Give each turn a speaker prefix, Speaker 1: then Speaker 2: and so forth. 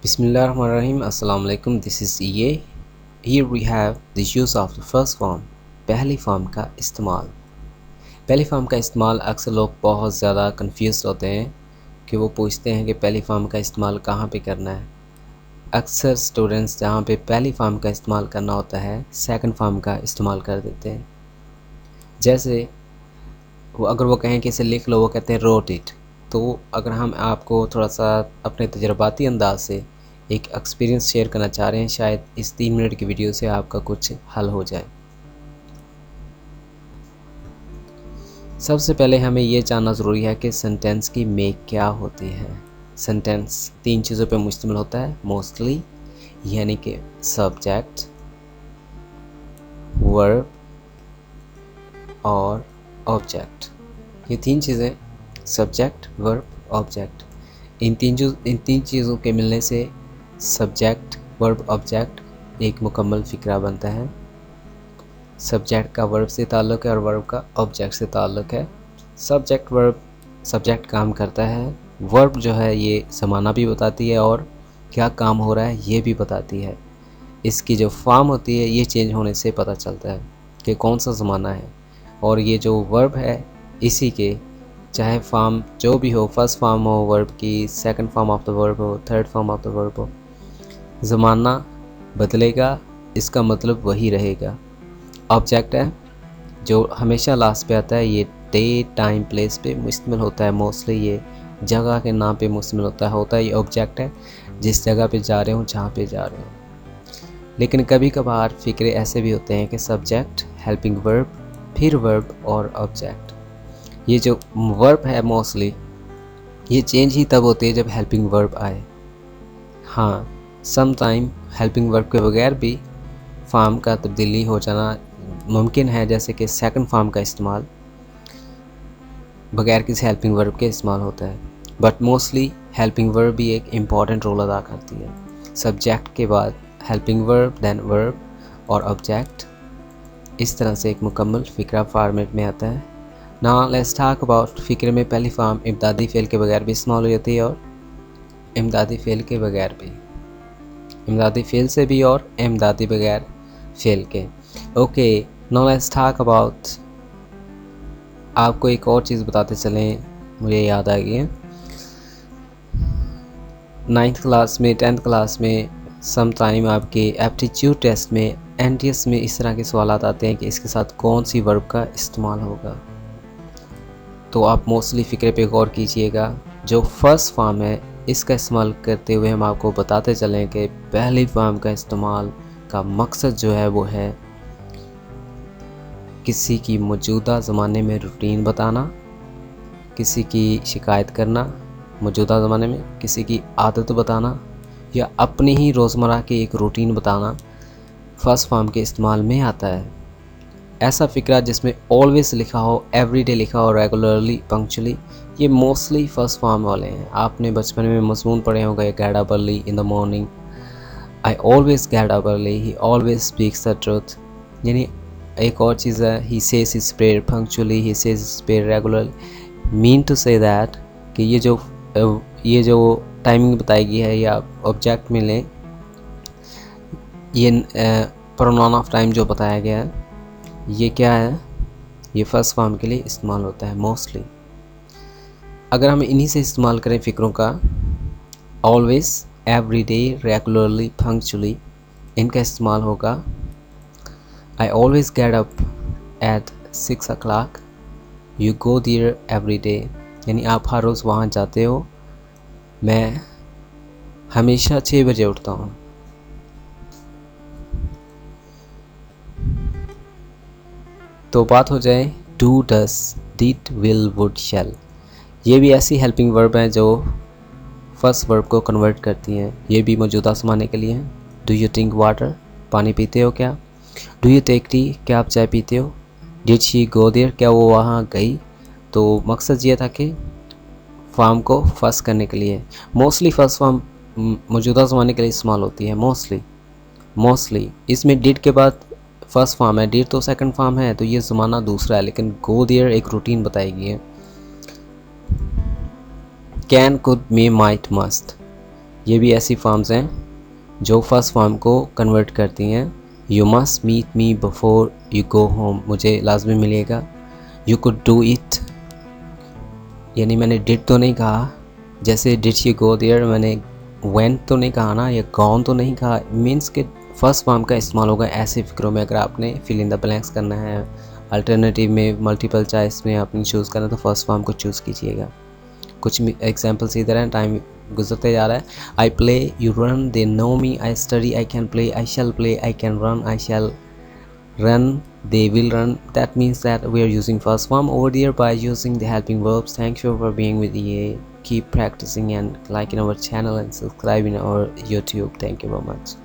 Speaker 1: Bismillahirrahmanirrahim. Assalamu alaikum. This is EA. Here we have the use of the first form. पहली form का इस्तेमाल। पहली form का इस्तेमाल अक्सर लोग बहुत ज़्यादा कंफ्यूज होते हैं कि वो पूछते हैं कि पहली फॉर्म का इस्तेमाल कहाँ पे करना है। अक्सर स्टूडेंट्स जहाँ पे पहली फॉर्म का इस्तेमाल करना होता है सेकंड फॉर्म का इस्तेमाल कर देते हैं। जैसे अगर वो कहें कि इसे लिख लो, वो कहते हैं रोट इट। तो अगर हम आपको थोड़ा सा अपने तजर्बाती अंदाज से एक एक्सपीरियंस शेयर करना चाह रहे हैं, शायद इस 3 मिनट की वीडियो से आपका कुछ हल हो जाए। सबसे पहले हमें ये जानना ज़रूरी है कि सेंटेंस की मेक क्या होती है। सेंटेंस 3 चीज़ों पे मुश्तमिल होता है मोस्टली, यानी कि सब्जेक्ट, वर्ब और ऑब्जेक्ट। ये 3 चीज़ें सब्जेक्ट, वर्ब, ऑब्जेक्ट, इन तीन चीज़ों के मिलने से सब्जेक्ट, वर्ब, ऑब्जेक्ट एक मुकम्मल फ़िक्रा बनता है। सब्जेक्ट का वर्ब से ताल्लुक़ है और वर्ब का ऑब्जेक्ट से ताल्लुक़ है। सब्जेक्ट वर्ब, सब्जेक्ट काम करता है, वर्ब जो है ये ज़माना भी बताती है और क्या काम हो रहा है ये भी बताती है। इसकी जो फॉर्म होती है ये चेंज होने से पता चलता है कि कौन सा ज़माना है। और ये जो वर्ब है इसी के चाहे फॉर्म जो भी हो, फर्स्ट फॉर्म हो वर्ब की, second form of the verb हो, third form of the verb हो, ज़माना बदलेगा, इसका मतलब वही रहेगा। ऑब्जेक्ट है जो हमेशा लास्ट पे आता है, ये डे, टाइम, प्लेस पे मुश्तमिल होता है। मोस्टली ये जगह के नाम पे मुश्तमिल होता है। ये ऑब्जेक्ट है जिस जगह पे जा रहे हो, जहाँ पे जा रहे हो। लेकिन कभी कभार फ़िक्रे ऐसे भी होते हैं कि सब्जेक्ट, हेल्पिंग वर्ब, फिर वर्ब और ऑब्जेक्ट। ये जो वर्ब है मोस्टली ये चेंज ही तब होती है जब हेल्पिंग वर्ब आए। हाँ, सम टाइम हेल्पिंग वर्ब के बगैर भी फॉर्म का तब्दीली हो जाना मुमकिन है, जैसे कि सेकंड फॉर्म का इस्तेमाल बगैर किसी हेल्पिंग वर्ब के इस्तेमाल होता है। बट मोस्टली हेल्पिंग वर्ब भी एक इम्पॉर्टेंट रोल अदा करती है। सब्जेक्ट के बाद हेल्पिंग वर्ब, देन वर्ब और ऑब्जेक्ट, इस तरह से एक मुकम्मल फ़िक्रा फॉर्मेट में आता है। नाउ लेट्स टॉक अबाउट फ़िक्रे में पहली फॉर्म इमदादी फ़ेल के बगैर भी इस्तेमाल हो जाती है और इमदादी फ़ेल के बगैर भी, इमदादी फ़ेल से भी और इमदादी बगैर फ़ेल के। Okay, now let's talk about, आपको एक और चीज़ बताते चलें, मुझे याद आ गई है। 9th क्लास में, 10th क्लास में सम टाइम आपके एप्टीट्यूड टेस्ट में, NTS में इस तरह के सवाल आते हैं कि इसके साथ कौन सी वर्ब का इस्तेमाल होगा। तो आप मोस्टली फ़िक्रे पे गौर कीजिएगा। जो फर्स्ट फॉर्म है इसका इस्तेमाल करते हुए हम आपको बताते चलें कि पहली फॉर्म का इस्तेमाल का मकसद जो है वो है किसी की मौजूदा ज़माने में रूटीन बताना, किसी की शिकायत करना, मौजूदा ज़माने में किसी की आदत बताना या अपनी ही रोज़मर्रा की एक रूटीन बताना फर्स्ट फॉर्म के इस्तेमाल में आता है। ऐसा फ़िक्रा जिसमें ऑलवेज लिखा हो, एवरीडे लिखा हो, रेगुलरली, पंक्चुअली, ये मोस्टली फर्स्ट फॉर्म वाले हैं। आपने बचपन में मज़मून पढ़े होंगे, get up early in the morning, I always get up early, he always speaks the truth. यानी एक और चीज़ है, he says his prayer punctually, he says his prayer regularly. Mean to say that कि ये जो टाइमिंग बताई गई है या ऑब्जेक्ट में लें, ये प्रोनाउन ऑफ टाइम जो बताया गया है ये क्या है, ये फर्स्ट फॉर्म के लिए इस्तेमाल होता है मोस्टली। अगर हम इन्हीं से इस्तेमाल करें फ़िक्रों का, ऑलवेज, एवरीडे, रेगुलरली, पंक्चुअली, इनका इस्तेमाल होगा। I always get up at 6 o'clock, you go there every day, यानी आप हर रोज़ वहाँ जाते हो, मैं हमेशा 6 बजे उठता हूँ। तो बात हो जाए do, does, did, will, would, shall, ये भी ऐसी हेल्पिंग वर्ब हैं जो फर्स्ट वर्ब को कन्वर्ट करती हैं। ये भी मौजूदा ज़माने के लिए हैं। डू यू ड्रिंक वाटर, पानी पीते हो क्या? डू यू टेक टी, क्या आप चाय पीते हो? डिड शी गो देयर, क्या वो वहाँ गई? तो मकसद ये था कि फॉर्म को फर्स्ट करने के लिए। मोस्टली फर्स्ट फॉर्म मौजूदा ज़माने के लिए इस्तेमाल होती है मोस्टली। इसमें डिड के बाद फर्स्ट फॉर्म है, डिड तो सेकंड फॉर्म है, तो ये ज़माना दूसरा है, लेकिन गो देयर एक रूटीन बताई गई है। Can, could, may, might, must, ये भी ऐसी फॉर्म्स हैं जो फर्स्ट फॉर्म को कन्वर्ट करती हैं। You must meet me before you go home, मुझे लाजमी मिलेगा। यू कुड डू इट, यानी मैंने डिड तो नहीं कहा, जैसे डिड यू गो देयर मैंने वेंट तो नहीं कहा ना, या गॉन तो नहीं कहा। मीन्स के फर्स्ट फॉर्म का इस्तेमाल होगा ऐसे फिक्रों में। अगर आपने फिल इन द ब्लैंक्स करना है, अल्टरनेटिव में, मल्टीपल चॉइस में आपने चूज़ करना, तो फर्स्ट फॉर्म को चूज़ कीजिएगा। कुछ एग्जाम्पल्स इधर हैं, टाइम गुजरते जा रहा है। I play, you run, they know me, I study, I can play, I shall play, I can run, I shall run, they will run. That means that we are using first form over there by using the helping verbs. Thank you for being with EA. Keep practicing and liking our channel and subscribing our YouTube. Thank you very much.